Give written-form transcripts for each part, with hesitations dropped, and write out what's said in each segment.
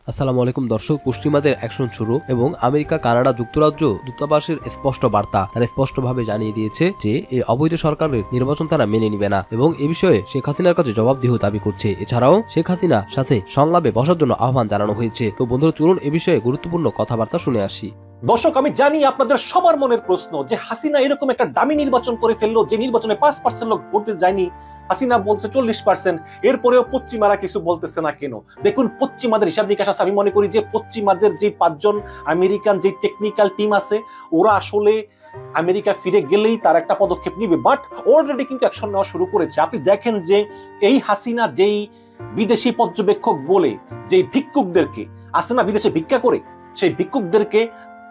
আসসালামু আলাইকুম দর্শক, পশ্চিমাদের অ্যাকশন শুরু এবং আমেরিকা, কানাডা, যুক্তরাজ্য দূতাবাসের স্পষ্ট বার্তা। তারা স্পষ্টভাবে জানিয়ে দিয়েছে যে এই অবৈধ সরকারের নির্বাচন তারা মেনে নিবে না এবং এ বিষয়ে শেখ হাসিনার কাছে জবাবদিহ দাবি করছে। এছাড়াও শেখ হাসিনার সাথে সংলাপে বসার জন্য আহ্বান জানানো হয়েছে। তো বন্ধুরা, চলুন এ বিষয়ে গুরুত্বপূর্ণ কথাবার্তা শুনে আসি। দর্শক, আমি জানি আপনাদের সবার মনের প্রশ্ন যে হাসিনা এরকম একটা দামি নির্বাচন করে ফেললো যে নির্বাচনে 5% লোক ভোট দিতে যায়নি। হাসিনা বলছে 40%, এরপরেও পশ্চিমারা কিছু বলতেছে না কেন? দেখুন, পশ্চিমাদের হিসাব নিকাশ আছে। আমি মনে করি যে পশ্চিমাদের যে 5জন আমেরিকান যে টেকনিক্যাল টিম আছে, ওরা আসলে আমেরিকা ফিরে গেলেই তার একটা পদক্ষেপ নিবে, বাট অলরেডি কিন্তু অ্যাকশন নেওয়া শুরু করেছে। আপনি দেখেন যে এই হাসিনা যেই বিদেশি পর্যবেক্ষক বলে যে ভিক্ষুকদেরকে আসে না, বিদেশে ভিক্ষা করে, সেই ভিক্ষুকদেরকে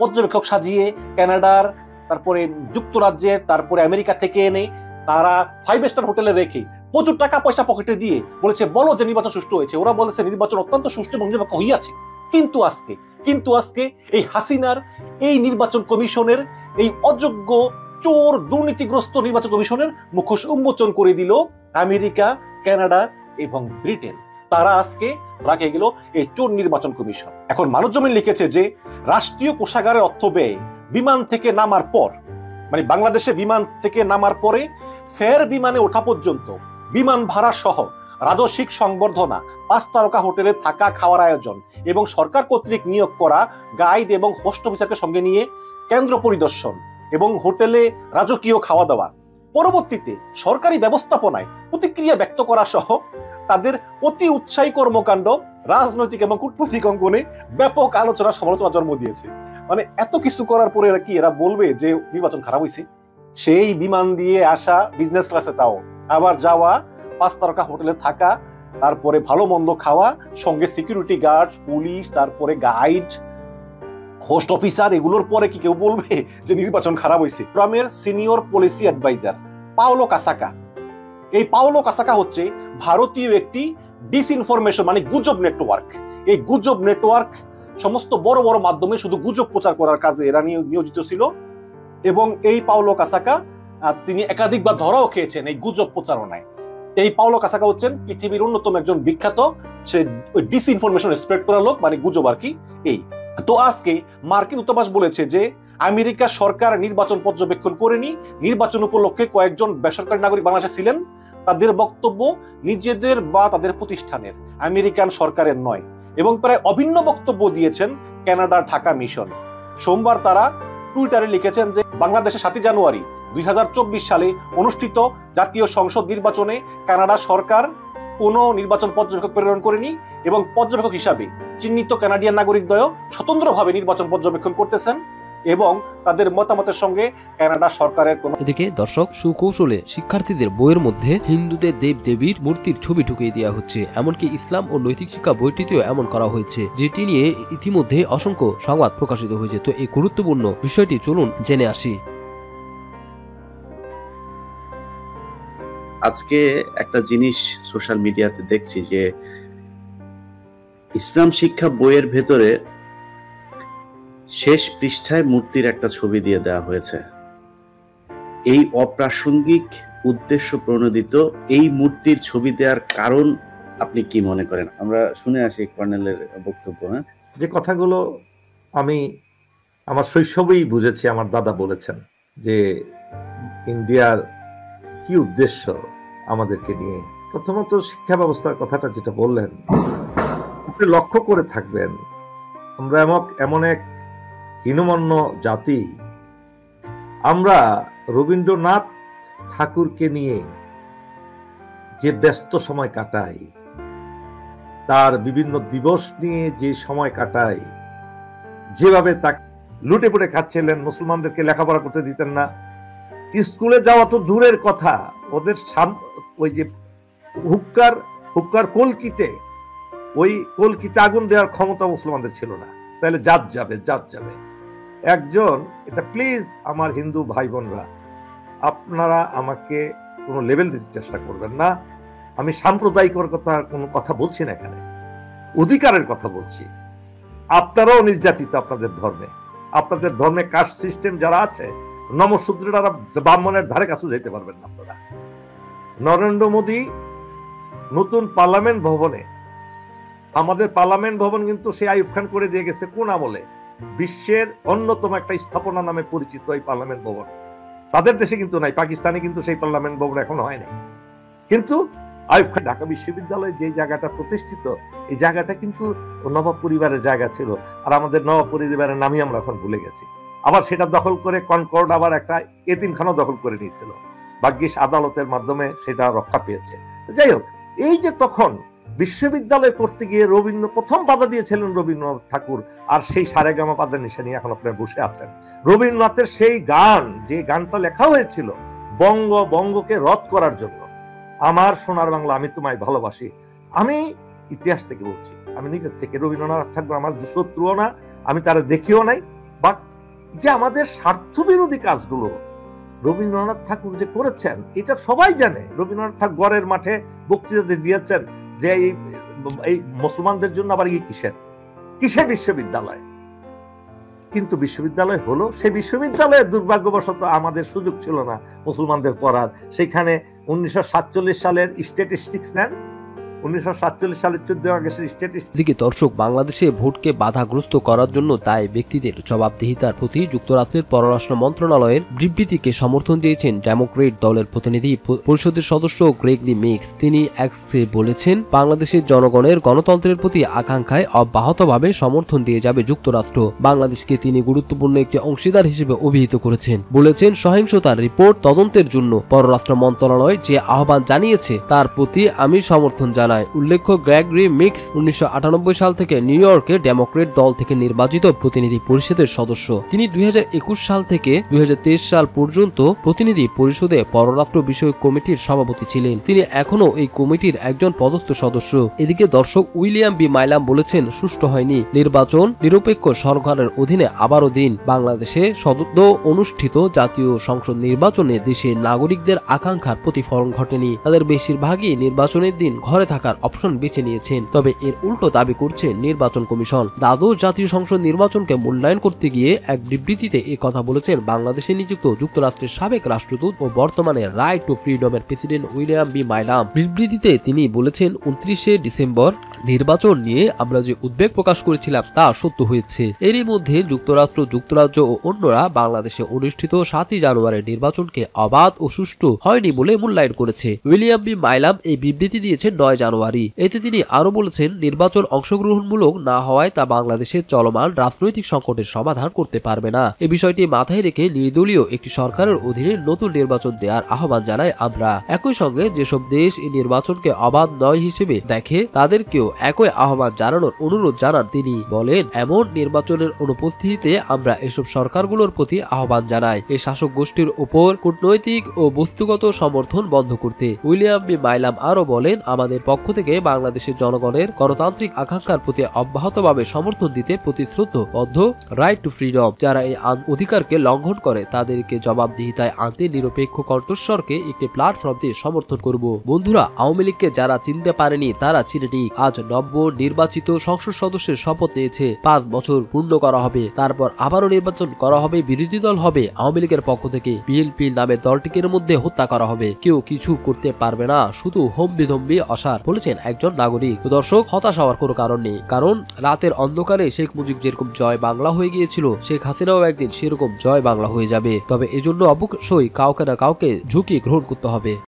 পর্যবেক্ষক সাজিয়ে কানাডার, তারপরে যুক্তরাজ্যের, তারপরে আমেরিকা থেকে এনে তারা 5 স্টার হোটেলে রেখে প্রচুর টাকা পয়সা পকেটে দিয়ে বলেছে বলো যে নির্বাচন সুষ্ঠু হয়েছে। ওরা বলেছে নির্বাচন অত্যন্ত সুষ্ঠু এবং নিরপেক্ষ হইয়াছে। কিন্তু আজকে এই হাসিনার এই নির্বাচন কমিশনের, এই অযোগ্য চোর দুর্নীতিগ্রস্ত নির্বাচন কমিশনের মুখোশ উন্মোচন করে দিল আমেরিকা, কানাডা এবং ব্রিটেন। তারা আজকে রাখে গেল এই চোর নির্বাচন কমিশন। এখন মানবজমিন লিখেছে যে রাষ্ট্রীয় কোষাগারের অর্থ ব্যয় বিমান থেকে নামার পর, মানে বাংলাদেশে বিমান থেকে নামার পরে ফের বিমানে ওঠা পর্যন্ত বিমান ভাড়া সহ রাজস্বিক সংবর্ধনা, 5 তারকা হোটেলে থাকা খাওয়ার আয়োজন এবং সরকার কর্তৃক নিয়োগ করা গাইড এবং হোস্ট অফিসারকে সঙ্গে নিয়ে কেন্দ্র পরিদর্শন এবং হোটেলে রাজকীয় খাওয়া দাওয়া, পরবর্তীতে সরকারি ব্যবস্থাপনায় প্রতিক্রিয়া ব্যক্ত করা সহ তাদের অতি উৎসাহী কর্মকাণ্ড রাজনৈতিক এবং কূটনৈতিক অঙ্গনে ব্যাপক আলোচনা সমালোচনা জন্ম দিয়েছে। মানে এত কিছু করার পরে এরা বলবে যে নির্বাচন খারাপ হয়েছে? সেই বিমান দিয়ে আসা বিজনেস ক্লাসে, তাও আবার যাওয়া, 5 তারকা হোটেলে থাকা, তারপরে ভালো মন্দ খাওয়া, সঙ্গে সিকিউরিটি গার্ড, পুলিশ, তারপরে গাইড, হোস্ট অফিসার, এগুলোর পরে কি কেউ বলবে যে নির্বাচন খারাপ হয়েছে? ট্রাম্পের সিনিয়র পলিসি অ্যাডভাইজার পাওলো কাসাকা, এই পাওলো কাসাকা হচ্ছে ভারতীয় একটি ডিসইনফরমেশন মানে গুজব নেটওয়ার্ক। এই গুজব নেটওয়ার্ক সমস্ত বড় বড় মাধ্যমে শুধু গুজব প্রচার করার কাজে এরা নিয়োজিত ছিল এবং এই পাওলো কাসাকা তিনি একাধিকবার ধরাও খেয়েছেন এই গুজব প্রচারণায়। এই পাওলো কাসাকা হচ্ছেন পৃথিবীর অন্যতম একজন বিখ্যাত ডিসইনফরমেশন স্প্রেড করা লোক, মানে গুজব আর কি। এই তো আজকে মার্কিন দূতাবাস বলেছে যে আমেরিকা সরকার নির্বাচন পর্যবেক্ষণ করেনি, নির্বাচন উপলক্ষে কয়েকজন বেসরকারি নাগরিক বাংলাদেশে ছিলেন, তাদের বক্তব্য নিজেদের বা তাদের প্রতিষ্ঠানের, আমেরিকান সরকারের নয়, এবং প্রায় অভিন্ন বক্তব্য দিয়েছেন কানাডার ঢাকা মিশন। সোমবার তারা টুইটারে লিখেছেন যে বাংলাদেশে 7 জানুয়ারি 2024 সালে অনুষ্ঠিত জাতীয় সংসদ নির্বাচনে কানাডা সরকার কোনো নির্বাচন পর্যবেক্ষক প্রেরণ করেনি এবং পর্যবেক্ষক হিসাবে চিহ্নিত কানাডিয়ান নাগরিকদ্বয় স্বতন্ত্রভাবে নির্বাচন পর্যবেক্ষণ করতেছেন এবং তাদের মতামতের সঙ্গে কানাডা সরকারের কোনো। এদিকে দর্শক, সুকৌশলে শিক্ষার্থীদের বইয়ের মধ্যে হিন্দুদের দেব দেবীর মূর্তির ছবি ঢুকিয়ে দেওয়া হচ্ছে। এমনকি ইসলাম ও নৈতিক শিক্ষা বইটিতেও এমন করা হয়েছে, যেটি নিয়ে ইতিমধ্যে অসংখ্য সংবাদ প্রকাশিত হয়েছে। তো এই গুরুত্বপূর্ণ বিষয়টি চলুন জেনে আসি। আজকে একটা জিনিস সোশ্যাল মিডিয়াতে দেখছি যে ইসলাম শিক্ষা বইয়ের ভেতরে শেষ পৃষ্ঠায় মূর্তির একটা ছবি দিয়ে দেওয়া হয়েছে। এই অপ্রাসঙ্গিক উদ্দেশ্য প্রণোদিত এই মূর্তির ছবি দেওয়ার কারণ আপনি কি মনে করেন? আমরা শুনে আসি কর্নেলের বক্তব্য। যে কথাগুলো আমি আমার শৈশবেই বুঝেছি, আমার দাদা বলেছেন যে ইন্ডিয়ার কি উদ্দেশ্য আমাদেরকে নিয়ে। প্রথমত শিক্ষা ব্যবস্থার কথাটা যেটা বললেন, আপনি লক্ষ্য করে থাকবেন আমরা এমন এক হীনমন্য জাতি, আমরা রবীন্দ্রনাথ ঠাকুরকে নিয়ে যে ব্যস্ত সময় কাটাই, তার বিভিন্ন দিবস নিয়ে যে সময় কাটাই, যেভাবে তাকে লুটে পুটে খাচ্ছিলেন, মুসলমানদেরকে লেখাপড়া করতে দিতেন না, স্কুলে যাওয়া তো দূরের কথা, ওদের ওই যে হুক্কার কলকিতে, ওই কলকিতে আগুন দেওয়ার ক্ষমতা মুসলমানদের ছিল না। তাহলে জাত যাবে একজন। এটা প্লিজ আমার হিন্দু ভাই বোনরা, আপনারা আমাকে কোনো লেভেল দিতে চেষ্টা করবেন না। আমি সাম্প্রদায়িকতার কোনো কথা বলছি না, এখানে অধিকারের কথা বলছি। আপনারাও নির্যাতিত আপনাদের ধর্মে কাস্ট সিস্টেম যারা আছে, নমশূদ্ররা ব্রাহ্মণের ধারে কাছে যেতে পারবেন না আপনারা। নরেন্দ্র মোদী নতুন পার্লামেন্ট ভবনে আমাদের পার্লামেন্ট ভবন কিন্তু সে আইয়ুব খান করে দিয়ে গেছে কোন আমলে? বিশ্বের অন্যতম একটা স্থাপনা নামে পরিচিত এই পার্লামেন্ট ভবন। তাদের দেশে কিন্তু নাই, পাকিস্তানে কিন্তু সেই পার্লামেন্ট ভবন এখন হয় নাই। কিন্তু আইয়ুব খান ঢাকা বিশ্ববিদ্যালয়ে যে জায়গাটা প্রতিষ্ঠিত, এই জায়গাটা কিন্তু নবাব পরিবারের জায়গা ছিল, আর আমাদের নবাব পরিবারের নামই আমরা এখন ভুলে গেছি। আবার সেটা দখল করে কনকর্ড আবার একটা এতিমখানা দখল করে নিয়েছিল, ভাগ্যিস আদালতের মাধ্যমে সেটা রক্ষা পেয়েছে। যাই হোক, এই যে তখন বিশ্ববিদ্যালয়ে পড়তে গিয়ে প্রথম বাধা দিয়েছিলেন রবীন্দ্রনাথ ঠাকুর, আর সেই সারেগামা পাদের নিশা নিয়ে এখন আপনারা বসে আছেন। রবীন্দ্রনাথের সেই গান, যে গানটা লেখা হয়েছিল বঙ্গকে রদ করার জন্য, আমার সোনার বাংলা আমি তোমায় ভালোবাসি, আমি ইতিহাস থেকে বলছি, আমি নিজের থেকে, রবীন্দ্রনাথ ঠাকুর আমার শত্রুও না, আমি তারা দেখিও নাই, বাট যে আমাদের স্বার্থ বিরোধী কাজগুলো রবীন্দ্রনাথ ঠাকুর যে করেছেন এটা সবাই জানে। রবীন্দ্রনাথ ঠাকুর গড়ের মাঠে বক্তৃতা দিয়েছেন যে এই মুসলমানদের জন্য আবার কিসের বিশ্ববিদ্যালয়, কিন্তু বিশ্ববিদ্যালয় হলো, সেই বিশ্ববিদ্যালয়ে দুর্ভাগ্যবশত আমাদের সুযোগ ছিল না মুসলমানদের পড়ার। সেখানে 1947 সালের স্ট্যাটিস্টিক্স নেন, 1947 সালের 14 আগস্টের স্ট্যাটিস্টিক্স। এদিকে দর্শক, বাংলাদেশে ভোটকে বাধাগ্রস্ত করার জন্য তাই ব্যক্তিদের জবাবদিহিতার প্রতি যুক্তরাষ্ট্রের পররাষ্ট্র মন্ত্রণালয়ের বিবৃতিকে সমর্থন দিয়েছেন ডেমোক্রেট দলের প্রতিনিধি পরিষদের সদস্য গ্রেগরি মিক্স। তিনি এক্সে বলেছেন, বাংলাদেশের জনগণের গণতন্ত্রের প্রতি আকাঙ্ক্ষায় অব্যাহতভাবে সমর্থন দিয়ে যাবে যুক্তরাষ্ট্র। বাংলাদেশকে তিনি গুরুত্বপূর্ণ একটি অংশীদার হিসেবে অভিহিত করেছেন। বলেছেন, সহিংসতার রিপোর্ট তদন্তের জন্য পররাষ্ট্র মন্ত্রণালয় যে আহ্বান জানিয়েছে তার প্রতি আমি সমর্থন জানাই। উল্লেখ্য, গ্রেগরি মিক্স 1998 সাল থেকে নিউ ইয়র্কে ডেমোক্রেট দল থেকে নির্বাচিত প্রতিনিধি পরিষদের সদস্য। তিনি 2021 সাল থেকে 2023 সাল পর্যন্ত প্রতিনিধি পরিষদে পররাষ্ট্র বিষয়ক কমিটির সভাপতি ছিলেন। তিনি এখনো এই কমিটির একজন পদস্থ সদস্য। এদিকে দর্শক, উইলিয়াম বি মাইলাম বলেছেন, সুষ্ঠু হয়নি নির্বাচন, নিরপেক্ষ সরকারের অধীনে আবারও দিন। বাংলাদেশে সদ্য অনুষ্ঠিত জাতীয় সংসদ নির্বাচনে দেশের নাগরিকদের আকাঙ্ক্ষার প্রতিফলন ঘটেনি। তাদের বেশিরভাগই নির্বাচনের দিন ঘরে থাকার অপশন বেছে নিয়েছেন। তবে এর উল্টো দাবি করছে নির্বাচন কমিশন। দ্বাদশ জাতীয় সংসদ নির্বাচনকে মূল্যায়ন করতে গিয়ে এক বিবৃতিতে এ কথা বলেছেন বাংলাদেশে নিযুক্ত যুক্তরাষ্ট্রের সাবেক রাষ্ট্রদূত ও বর্তমানে রাইট টু ফ্রিডমের প্রেসিডেন্ট উইলিয়াম বি মাইলাম। বিবৃতিতে তিনি বলেছেন, 29 ডিসেম্বর নির্বাচন নিয়ে আমরা যে উদ্বেগ প্রকাশ করেছিলাম তা সত্য হয়েছে। এরই মধ্যে যুক্তরাষ্ট্র, যুক্তরাজ্য ও অন্যরা বাংলাদেশে অনুষ্ঠিত 7 জানুয়ারির নির্বাচনকে অবাধ ও সুষ্ঠু হয়নি বলে মূল্যায়ন করেছে। উইলিয়াম বি মাইলাম এই বিবৃতি দিয়েছেন 9 জানুয়ারি। এতে তিনি আরো বলেছেন, নির্বাচন অংশগ্রহণমূলক না হওয়ায় তা বাংলাদেশের চলমান রাজনৈতিক সংকটের সমাধান করতে পারবে না। এই বিষয়টি মাথায় রেখে নির্দলীয় একটি সরকারের অধীনে নতুন নির্বাচন দেওয়ার আহ্বান জানাই আমরা। একই সঙ্গে যেসব দেশ এই নির্বাচনকে অবাধ নয় হিসেবে দেখে তাদেরকেও একই আহ্বান জানানোর অনুরোধ জানান তিনি। বলেন, এমন নির্বাচনের অনুপস্থিতিতে আমরা এসব সরকারগুলোর প্রতি আহ্বান জানাই এই শাসক গোষ্ঠীর উপর কূটনৈতিক ও বস্তুগত সমর্থন বন্ধ করতে। উইলিয়াম বি মাইলাম আরো বলেন, আমাদের পক্ষ থেকে বাংলাদেশের জনগণের গণতান্ত্রিক আকাঙ্ক্ষার প্রতি অব্যাহতভাবে সমর্থন দিতে প্রতিশ্রুতিবদ্ধ। রাইট টু ফ্রিডম, যারা এই অধিকারকে লঙ্ঘন করে তাদেরকে জবাবদিহিতায় আনতে নিরপেক্ষ কণ্ঠস্বরকে একটি প্ল্যাটফর্ম দিয়ে সমর্থন করব। বন্ধুরা, আওয়ামী লীগকে যারা চিনতে পারেনি তারা চিনে নিক। আজ নব্য নির্বাচিত সংসদ সদস্যের শপথ নিয়েছে। 5 বছর পূর্ণ করা হবে, তারপর আবারও নির্বাচন করা হবে, বিরোধী দল হবে আওয়ামী লীগের পক্ষ থেকে। বিএনপি নামে দলটির মধ্যে হত্যা করা হবে, কেউ কিছু করতে পারবে না, শুধু হম্বিধম্বি অসার, বলেছেন একজন নাগরিক। তো দর্শক, হতাশ হওয়ার কোনো কারণ নেই, কারণ রাতের অন্ধকারে শেখ মুজিব যেরকম জয় বাংলা হয়ে গিয়েছিল, শেখ হাসিনাও একদিন সেরকম জয় বাংলা হয়ে যাবে। তবে এজন্য অবশ্যই কাউকে না কাউকে ঝুঁকি গ্রহণ করতে হবে।